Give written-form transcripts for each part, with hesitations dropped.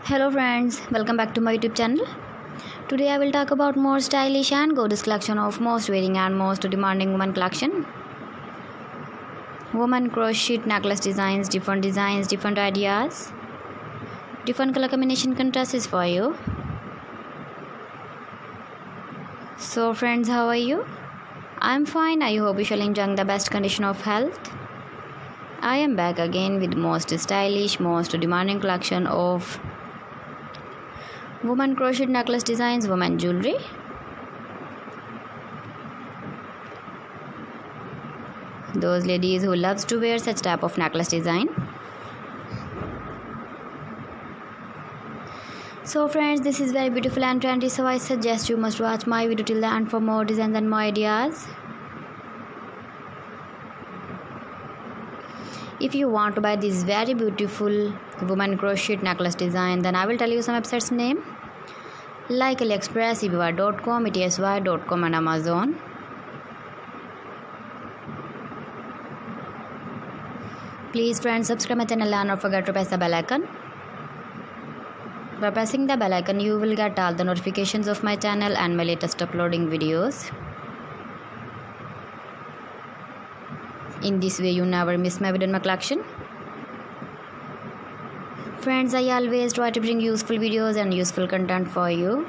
Hello friends, welcome back to my YouTube channel. Today I will talk about more stylish and gorgeous collection of most wearing and most demanding women collection. Woman crochet necklace designs, different ideas, different color combination contrasts for you. So friends, how are you? I'm fine. I hope you shall enjoy the best condition of health. I am back again with most stylish, most demanding collection of woman crochet necklace designs, woman jewelry. Those ladies who loves to wear such type of necklace design. So friends, this is very beautiful and trendy, so I suggest you must watch my video till the end for more designs and more ideas. If you want to buy this very beautiful woman crochet necklace design, then I will tell you some websites name like AliExpress, eBay.com, etsy.com and Amazon. Please friends, subscribe my channel and don't forget to press the bell icon. By pressing the bell icon, you will get all the notifications of my channel and my latest uploading videos. In this way, you never miss my video in my collection. Friends, I always try to bring useful videos and useful content for you.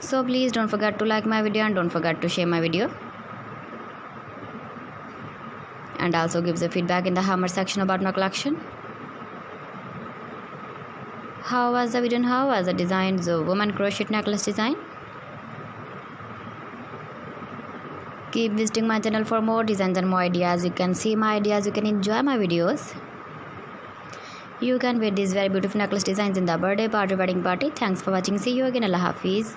So please don't forget to like my video and don't forget to share my video. And also give the feedback in the comment section about my collection. How was the video and how was the design of woman crochet necklace design? Keep visiting my channel for more designs and more ideas. You can see my ideas, you can enjoy my videos. You can wear these very beautiful necklace designs in the birthday party, wedding party. Thanks for watching. See you again. Allah Hafiz.